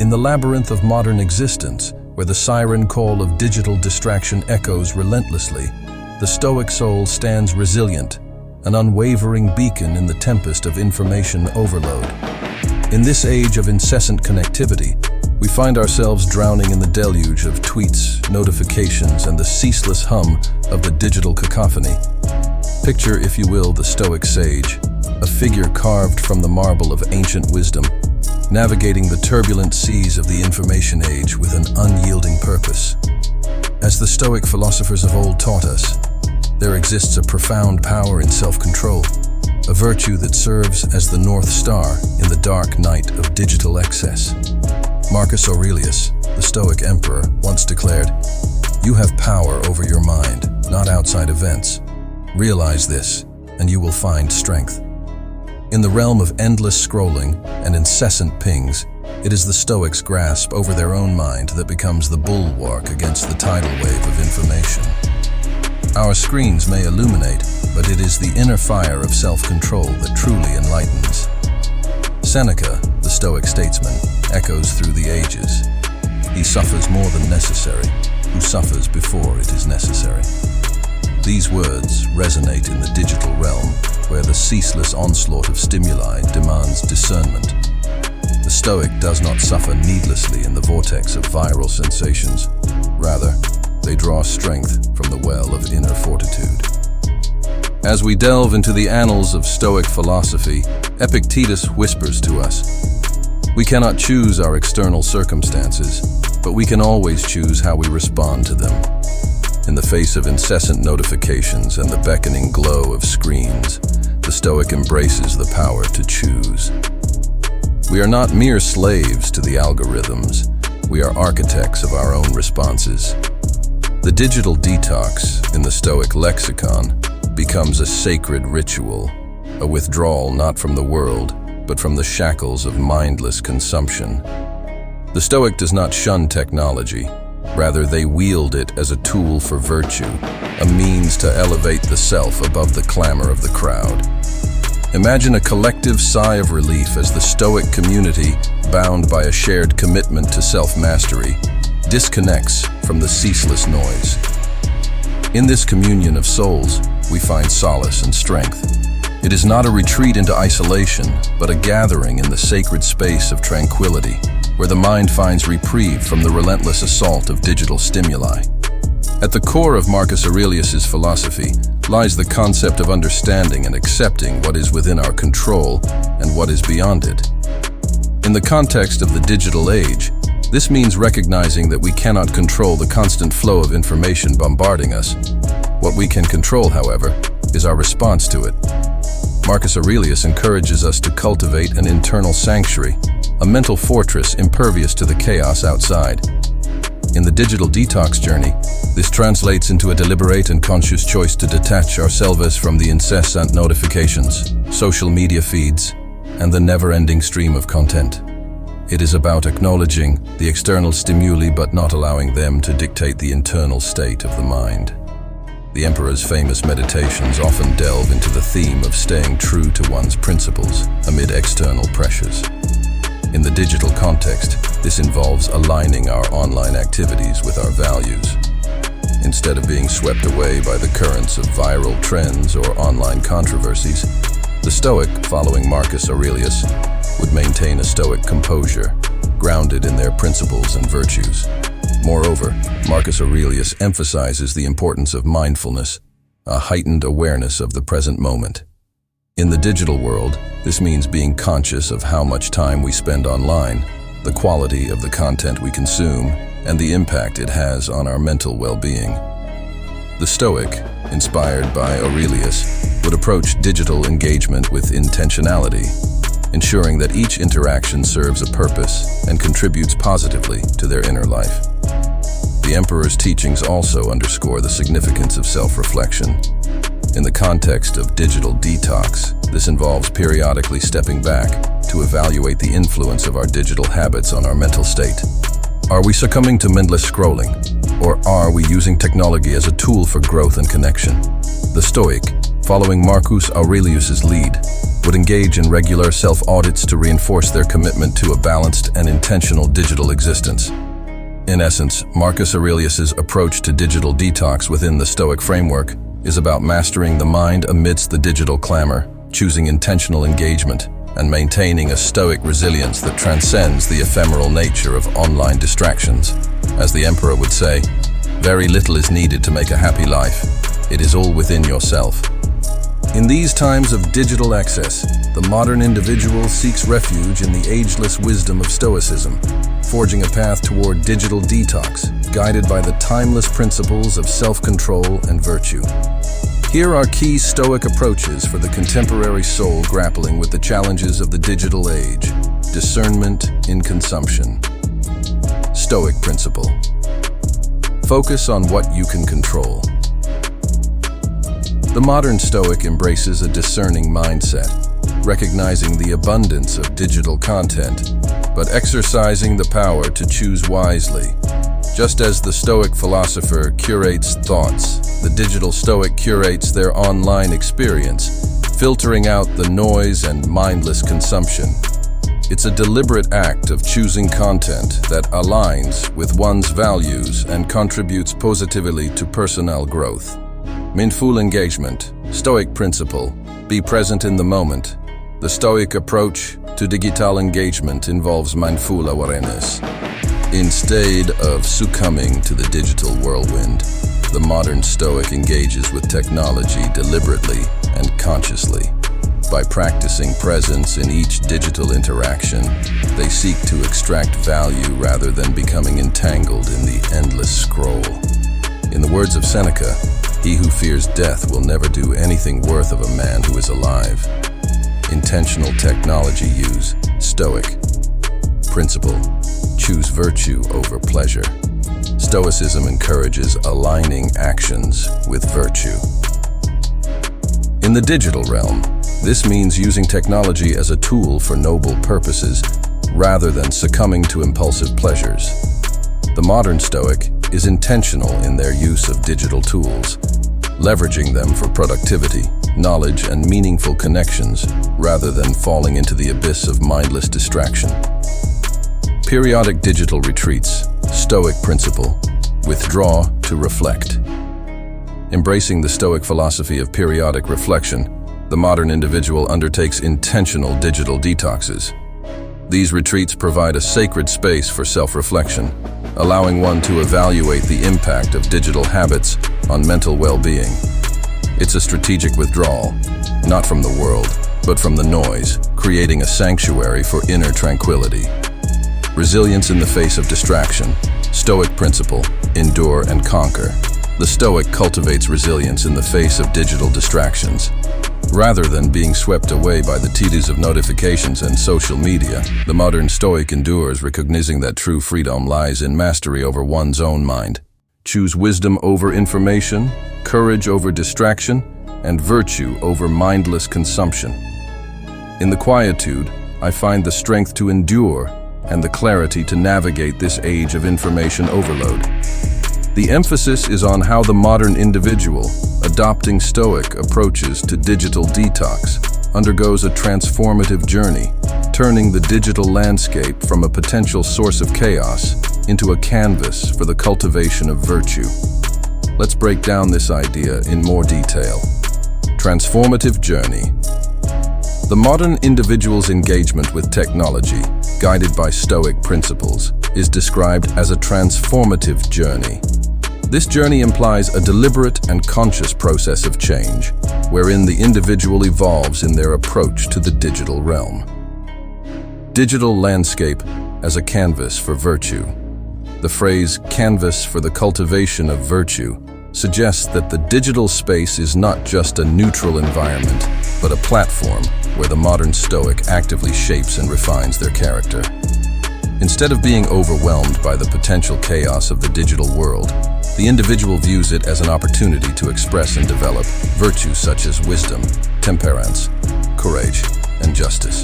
In the labyrinth of modern existence, where the siren call of digital distraction echoes relentlessly, the Stoic soul stands resilient, an unwavering beacon in the tempest of information overload. In this age of incessant connectivity, we find ourselves drowning in the deluge of tweets, notifications, and the ceaseless hum of the digital cacophony. Picture, if you will, the Stoic sage, a figure carved from the marble of ancient wisdom, navigating the turbulent seas of the information age with an unyielding purpose. As the Stoic philosophers of old taught us, there exists a profound power in self-control, a virtue that serves as the North Star in the dark night of digital excess. Marcus Aurelius, the Stoic emperor, once declared, "You have power over your mind, not outside events. Realize this, and you will find strength." In the realm of endless scrolling and incessant pings, it is the Stoics' grasp over their own mind that becomes the bulwark against the tidal wave of information. Our screens may illuminate, but it is the inner fire of self-control that truly enlightens. Seneca, the Stoic statesman, echoes through the ages. He suffers more than necessary, who suffers before it is necessary. These words resonate in the digital realm, where the ceaseless onslaught of stimuli demands discernment. The Stoic does not suffer needlessly in the vortex of viral sensations. Rather, they draw strength from the well of inner fortitude. As we delve into the annals of Stoic philosophy, Epictetus whispers to us, "We cannot choose our external circumstances, but we can always choose how we respond to them." In the face of incessant notifications and the beckoning glow of screens, the Stoic embraces the power to choose. We are not mere slaves to the algorithms. We are architects of our own responses. The digital detox, in the Stoic lexicon, becomes a sacred ritual, a withdrawal not from the world, but from the shackles of mindless consumption. The Stoic does not shun technology. Rather, they wield it as a tool for virtue, a means to elevate the self above the clamor of the crowd. Imagine a collective sigh of relief as the Stoic community, bound by a shared commitment to self-mastery, disconnects from the ceaseless noise. In this communion of souls, we find solace and strength. It is not a retreat into isolation, but a gathering in the sacred space of tranquility, where the mind finds reprieve from the relentless assault of digital stimuli. At the core of Marcus Aurelius's philosophy lies the concept of understanding and accepting what is within our control and what is beyond it. In the context of the digital age, this means recognizing that we cannot control the constant flow of information bombarding us. What we can control, however, is our response to it. Marcus Aurelius encourages us to cultivate an internal sanctuary, a mental fortress impervious to the chaos outside. In the digital detox journey, this translates into a deliberate and conscious choice to detach ourselves from the incessant notifications, social media feeds, and the never-ending stream of content. It is about acknowledging the external stimuli but not allowing them to dictate the internal state of the mind. The emperor's famous meditations often delve into the theme of staying true to one's principles amid external pressures. In the digital context, this involves aligning our online activities with our values. Instead of being swept away by the currents of viral trends or online controversies, the Stoic, following Marcus Aurelius, would maintain a Stoic composure, grounded in their principles and virtues. Moreover, Marcus Aurelius emphasizes the importance of mindfulness, a heightened awareness of the present moment. In the digital world, this means being conscious of how much time we spend online, the quality of the content we consume, and the impact it has on our mental well-being. The Stoic, inspired by Aurelius, would approach digital engagement with intentionality, ensuring that each interaction serves a purpose and contributes positively to their inner life. The emperor's teachings also underscore the significance of self-reflection. In the context of digital detox, this involves periodically stepping back to evaluate the influence of our digital habits on our mental state. Are we succumbing to mindless scrolling, or are we using technology as a tool for growth and connection? The Stoic, following Marcus Aurelius's lead, would engage in regular self-audits to reinforce their commitment to a balanced and intentional digital existence. In essence, Marcus Aurelius's approach to digital detox within the Stoic framework is about mastering the mind amidst the digital clamor, choosing intentional engagement, and maintaining a stoic resilience that transcends the ephemeral nature of online distractions. As the emperor would say, very little is needed to make a happy life. It is all within yourself. In these times of digital excess, the modern individual seeks refuge in the ageless wisdom of Stoicism, forging a path toward digital detox, guided by the timeless principles of self-control and virtue. Here are key Stoic approaches for the contemporary soul grappling with the challenges of the digital age. Discernment in consumption. Stoic principle. Focus on what you can control. The modern Stoic embraces a discerning mindset, recognizing the abundance of digital content, but exercising the power to choose wisely. Just as the Stoic philosopher curates thoughts, the digital Stoic curates their online experience, filtering out the noise and mindless consumption. It's a deliberate act of choosing content that aligns with one's values and contributes positively to personal growth. Mindful engagement, Stoic principle, be present in the moment. The Stoic approach to digital engagement involves mindful awareness. Instead of succumbing to the digital whirlwind, the modern Stoic engages with technology deliberately and consciously. By practicing presence in each digital interaction, they seek to extract value rather than becoming entangled in the endless scroll. In the words of Seneca, he who fears death will never do anything worth of a man who is alive. Intentional technology use, Stoic. Principle, choose virtue over pleasure. Stoicism encourages aligning actions with virtue. In the digital realm, this means using technology as a tool for noble purposes rather than succumbing to impulsive pleasures. The modern Stoic is intentional in their use of digital tools, leveraging them for productivity, knowledge, and meaningful connections rather than falling into the abyss of mindless distraction. Periodic digital retreats, Stoic principle, withdraw to reflect. Embracing the Stoic philosophy of periodic reflection, the modern individual undertakes intentional digital detoxes. These retreats provide a sacred space for self-reflection, allowing one to evaluate the impact of digital habits on mental well-being. It's a strategic withdrawal, not from the world, but from the noise, creating a sanctuary for inner tranquility. Resilience in the face of distraction, Stoic principle, endure and conquer. The Stoic cultivates resilience in the face of digital distractions. Rather than being swept away by the tediums of notifications and social media, the modern Stoic endures, recognizing that true freedom lies in mastery over one's own mind. Choose wisdom over information, courage over distraction, and virtue over mindless consumption. In the quietude, I find the strength to endure and the clarity to navigate this age of information overload. The emphasis is on how the modern individual, adopting Stoic approaches to digital detox, undergoes a transformative journey, turning the digital landscape from a potential source of chaos into a canvas for the cultivation of virtue. Let's break down this idea in more detail. Transformative journey. The modern individual's engagement with technology, guided by Stoic principles, is described as a transformative journey. This journey implies a deliberate and conscious process of change, wherein the individual evolves in their approach to the digital realm. Digital landscape as a canvas for virtue. The phrase "canvas for the cultivation of virtue" suggests that the digital space is not just a neutral environment, but a platform where the modern Stoic actively shapes and refines their character. Instead of being overwhelmed by the potential chaos of the digital world, the individual views it as an opportunity to express and develop virtues such as wisdom, temperance, courage, and justice.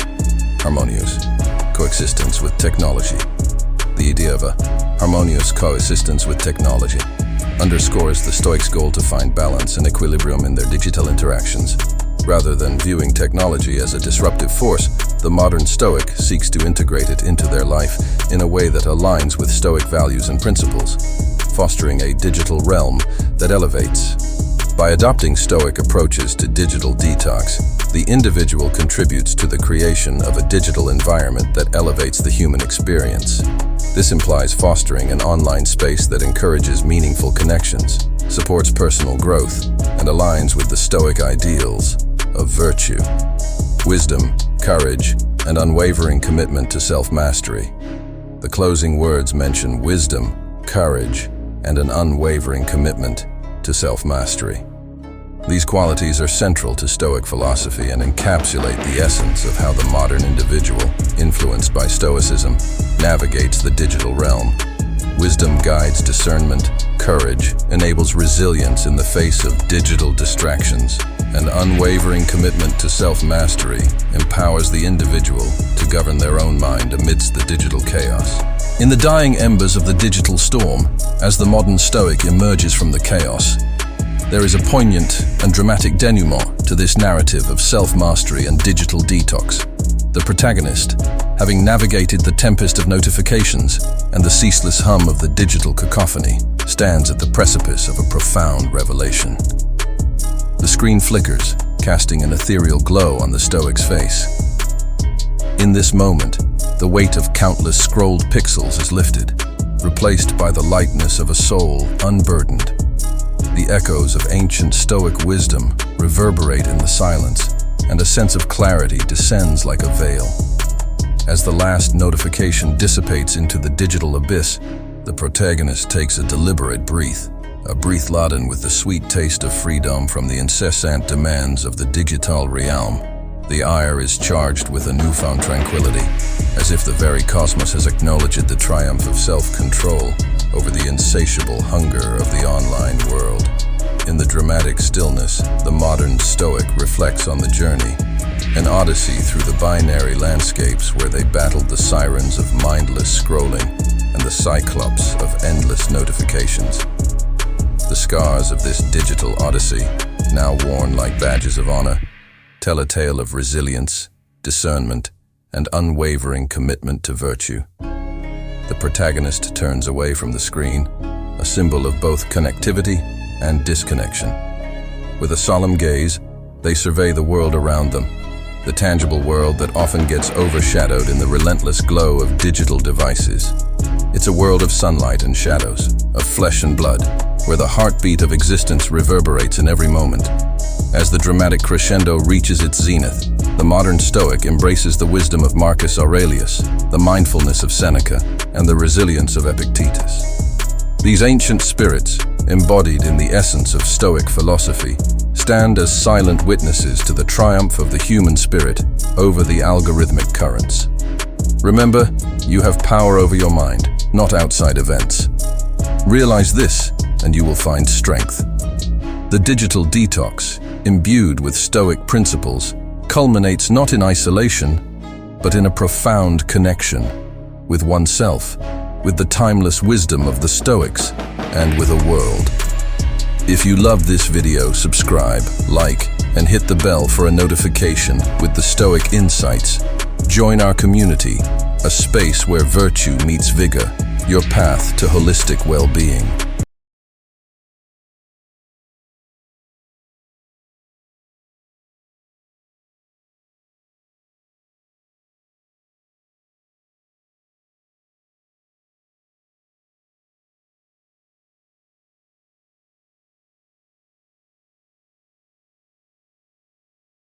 Harmonious coexistence with technology. The idea of a harmonious coexistence with technology underscores the Stoics' goal to find balance and equilibrium in their digital interactions. Rather than viewing technology as a disruptive force, the modern Stoic seeks to integrate it into their life in a way that aligns with Stoic values and principles, fostering a digital realm that elevates. By adopting Stoic approaches to digital detox, the individual contributes to the creation of a digital environment that elevates the human experience. This implies fostering an online space that encourages meaningful connections, supports personal growth, and aligns with the Stoic ideals of virtue, wisdom, courage, and unwavering commitment to self-mastery. The closing words mention wisdom, courage, and an unwavering commitment to self-mastery. These qualities are central to Stoic philosophy and encapsulate the essence of how the modern individual, influenced by Stoicism, navigates the digital realm. Wisdom guides discernment, courage enables resilience in the face of digital distractions, and unwavering commitment to self-mastery empowers the individual to govern their own mind amidst the digital chaos. In the dying embers of the digital storm, as the modern Stoic emerges from the chaos, there is a poignant and dramatic denouement to this narrative of self-mastery and digital detox. The protagonist, having navigated the tempest of notifications and the ceaseless hum of the digital cacophony, stands at the precipice of a profound revelation. The screen flickers, casting an ethereal glow on the Stoic's face. In this moment, the weight of countless scrolled pixels is lifted, replaced by the lightness of a soul unburdened. The echoes of ancient Stoic wisdom reverberate in the silence, and a sense of clarity descends like a veil. As the last notification dissipates into the digital abyss, the protagonist takes a deliberate breath, a breath laden with the sweet taste of freedom from the incessant demands of the digital realm. The air is charged with a newfound tranquility, as if the very cosmos has acknowledged the triumph of self-control over the insatiable hunger of the online world. In the dramatic stillness, the modern Stoic reflects on the journey, an odyssey through the binary landscapes where they battled the sirens of mindless scrolling and the cyclops of endless notifications. The scars of this digital odyssey, now worn like badges of honor, tell a tale of resilience, discernment, and unwavering commitment to virtue. The protagonist turns away from the screen, a symbol of both connectivity and disconnection. With a solemn gaze, they survey the world around them, the tangible world that often gets overshadowed in the relentless glow of digital devices. It's a world of sunlight and shadows, of flesh and blood, where the heartbeat of existence reverberates in every moment. As the dramatic crescendo reaches its zenith, the modern Stoic embraces the wisdom of Marcus Aurelius, the mindfulness of Seneca, and the resilience of Epictetus. These ancient spirits, embodied in the essence of Stoic philosophy, stand as silent witnesses to the triumph of the human spirit over the algorithmic currents. Remember, you have power over your mind, not outside events. Realize this, and you will find strength. The digital detox, imbued with Stoic principles, culminates not in isolation, but in a profound connection with oneself, with the timeless wisdom of the Stoics, and with a world. If you love this video, subscribe, like, and hit the bell for a notification with the Stoic insights. Join our community, a space where virtue meets vigor, your path to holistic well-being.